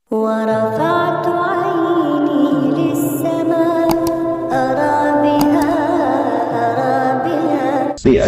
ورفعت عيني للسماء أرى بها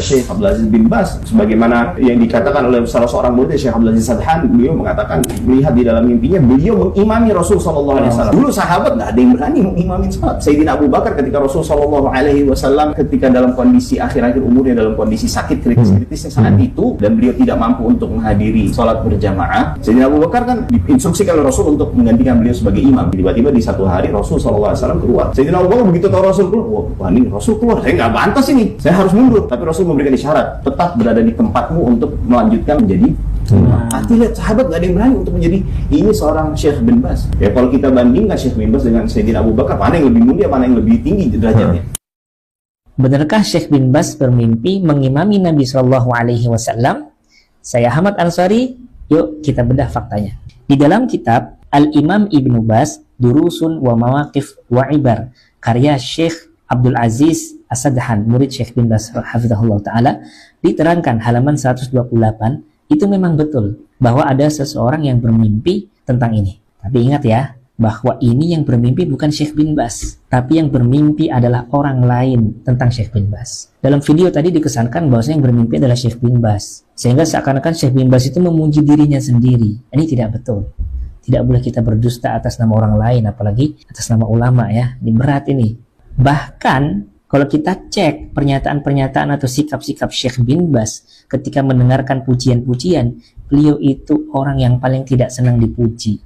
Syekh Abdul Aziz bin Baz, sebagaimana yang dikatakan oleh salah seorang murid Syekh Abdul Aziz Sadhan, beliau mengatakan melihat di dalam mimpinya beliau mengimami Rasul Sallallahu Alaihi Wasallam. Dulu sahabat nggak ada yang berani mengimami salat. Sayyidina Abu Bakar ketika Rasul Sallallahu Alaihi Wasallam ketika dalam kondisi akhir-akhir umurnya, dalam kondisi sakit kritis-kritisnya saat itu, dan beliau tidak mampu untuk menghadiri salat berjamaah, Sayyidina Abu Bakar kan diinstruksikan oleh Rasul untuk menggantikan beliau sebagai imam. Tiba-tiba di satu hari Rasul Sallallahu Alaihi Wasallam keluar. Sayyidina Abu Bakar begitu tahu Rasul keluar, wah ini Rasul keluar, saya nggak bantas ini, saya harus mundur. Tapi Rasul memberikan isyarat, tetap berada di tempatmu untuk melanjutkan menjadi hati. Lihat sahabat gak ada yang berani untuk menjadi ini seorang Syekh bin Baz. Ya kalau kita bandingkan Syekh bin Baz dengan Sayyidina Abu Bakar, mana yang lebih mulia, mana yang lebih tinggi derajatnya? Benarkah Syekh bin Baz bermimpi mengimami Nabi Shallallahu Alaihi Wasallam? Saya Ahmad Ansari. Yuk kita bedah faktanya. Di dalam kitab Al-Imam Ibnu Baz, Durusun wa Mawaqif wa Ibar, karya Syekh Abdul Aziz As-Sadhan, murid Syekh bin Baz hafizahullah ta'ala, diterangkan halaman 128, itu memang betul bahwa ada seseorang yang bermimpi tentang ini. Tapi ingat ya, bahwa ini yang bermimpi bukan Syekh bin Baz, tapi yang bermimpi adalah orang lain tentang Syekh bin Baz. Dalam video tadi dikesankan bahwa yang bermimpi adalah Syekh bin Baz, sehingga seakan-akan Syekh bin Baz itu memuji dirinya sendiri. Ini tidak betul. Tidak boleh kita berdusta atas nama orang lain, apalagi atas nama ulama ya. Ini berat ini. Bahkan kalau kita cek pernyataan-pernyataan atau sikap-sikap Syekh bin Baz ketika mendengarkan pujian-pujian, beliau itu orang yang paling tidak senang dipuji,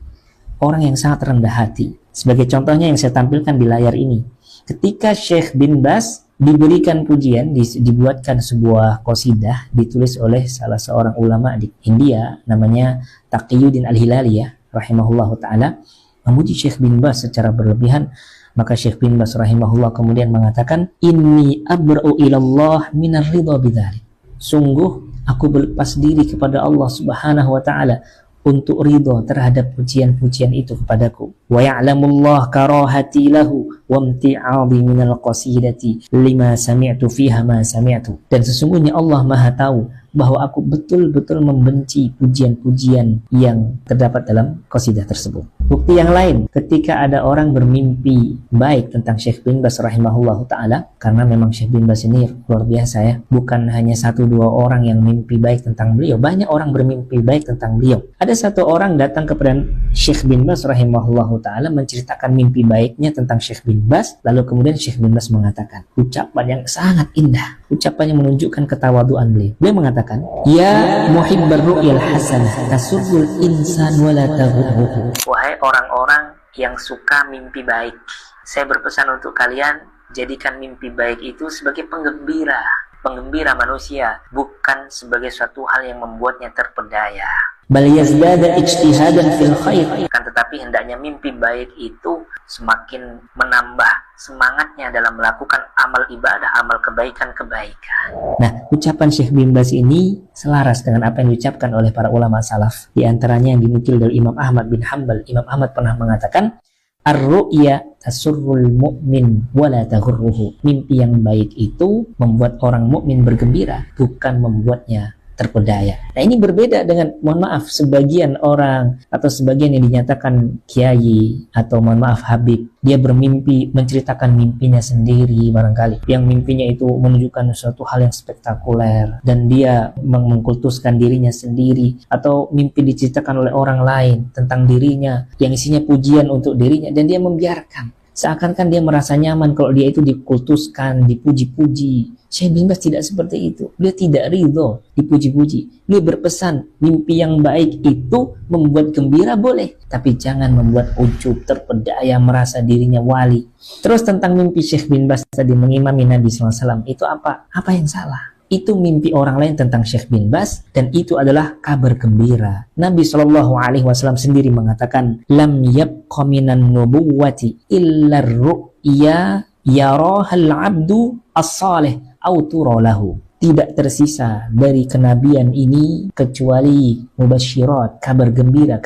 orang yang sangat rendah hati. Sebagai contohnya yang saya tampilkan di layar ini, ketika Syekh bin Baz diberikan pujian, dibuatkan sebuah qasidah ditulis oleh salah seorang ulama di India, namanya Taqiyuddin Al-Hilali ya, rahimahullahu ta'ala, memuji Syekh bin Baz secara berlebihan. Maka Syekh bin Baz rahimahullah kemudian mengatakan, inni abra'u ilallah minar ridha bidzalik. Sungguh aku berlepas diri kepada Allah Subhanahu wa taala untuk ridha terhadap pujian-pujian itu kepadaku. Wa ya'lamullah karahati lahu wa imti'adhi minal qasidati lima sami'tu fiha ma sami'tu. Dan sesungguhnya Allah Maha tahu bahwa aku betul-betul membenci pujian-pujian yang terdapat dalam qasidah tersebut. Bukti yang lain, ketika ada orang bermimpi baik tentang Syekh bin Baz rahimahullah ta'ala, karena memang Syekh bin Baz ini luar biasa ya, bukan hanya 1-2 orang yang mimpi baik tentang beliau, banyak orang bermimpi baik tentang beliau. Ada satu orang datang kepada Syekh bin Baz rahimahullah ta'ala menceritakan mimpi baiknya tentang Syekh bin Baz, lalu kemudian Syekh bin Baz mengatakan ucapan yang sangat indah, ucapannya menunjukkan ketawaduan beliau. Beliau mengatakan, ya muhibbar ru'yal hasanah tasurrul insan wala taghurruhu. Wahai orang-orang yang suka mimpi baik, saya berpesan untuk kalian, jadikan mimpi baik itu sebagai penggembira manusia, bukan sebagai suatu hal yang membuatnya terpedaya. Bal yazdada ijtihadan fil khair. Kan tetapi hendaknya mimpi baik itu semakin menambah semangatnya dalam melakukan amal ibadah, amal kebaikan-kebaikan. Nah, ucapan Syekh bin Baz ini selaras dengan apa yang diucapkan oleh para ulama salaf. Di antaranya yang dinukil dari Imam Ahmad bin Hanbal. Imam Ahmad pernah mengatakan, ar-ru'ya tasurrul mu'min wala taghurruhu. Mimpi yang baik itu membuat orang mukmin bergembira, bukan membuatnya terpedaya. Nah, ini berbeda dengan, mohon maaf, sebagian orang atau sebagian yang dinyatakan kiai atau mohon maaf habib, dia bermimpi menceritakan mimpinya sendiri barangkali, yang mimpinya itu menunjukkan suatu hal yang spektakuler dan dia mengkultuskan dirinya sendiri, atau mimpi diceritakan oleh orang lain tentang dirinya yang isinya pujian untuk dirinya, dan dia membiarkan seakan-akan dia merasa nyaman kalau dia itu dikultuskan, dipuji-puji. Syekh bin Baz tidak seperti itu. Beliau tidak ridho dipuji-puji. Beliau berpesan, mimpi yang baik itu membuat gembira boleh, tapi jangan membuat ujub, terpedaya, merasa dirinya wali. Terus tentang mimpi Syekh bin Baz tadi mengimami Nabi SAW, itu apa? Apa yang salah? Itu mimpi orang lain tentang Syekh bin Baz, dan itu adalah kabar gembira. Nabi SAW sendiri mengatakan, lam yabqa minan nubuwati illa ru'ya yarahal abdu as-salih autura lahu. Tidak tersisa dari kenabian ini kecuali mubasyirat, kabar gembira.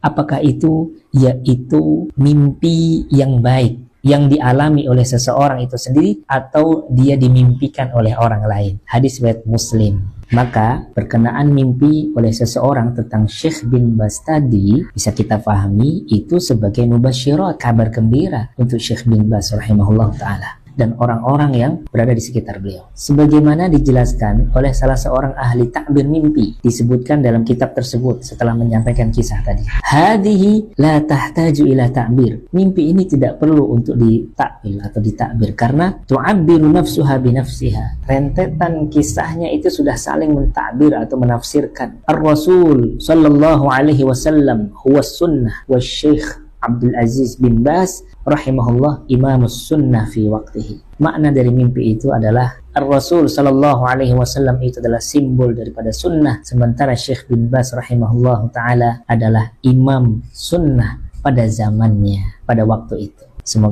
Apakah itu? Yaitu mimpi yang baik yang dialami oleh seseorang itu sendiri atau dia dimimpikan oleh orang lain. Hadis riwayat Muslim. Maka berkenaan mimpi oleh seseorang tentang Syekh bin Baz tadi bisa kita pahami itu sebagai mubasyirat, kabar gembira untuk Syekh bin Baz rahimahullah ta'ala dan orang-orang yang berada di sekitar beliau. Sebagaimana dijelaskan oleh salah seorang ahli takbir mimpi, disebutkan dalam kitab tersebut setelah menyampaikan kisah tadi. Hadhihi la tahtaju ila ta'bir. Mimpi ini tidak perlu untuk ditakbil atau ditakbir karena tu'abbiru nafsuha binafsiha. Rentetan kisahnya itu sudah saling mentakbir atau menafsirkan. Ar-Rasul sallallahu alaihi wasallam huwa sunnah wa Syekh Abdul Aziz bin Baz rahimahullah imamus sunnah fi waqtihi. Makna dari mimpi itu adalah Ar-Rasul sallallahu alaihi wasallam itu adalah simbol daripada sunnah, sementara Syekh bin Baz rahimahullah ta'ala adalah imam sunnah pada zamannya, pada waktu itu. Semoga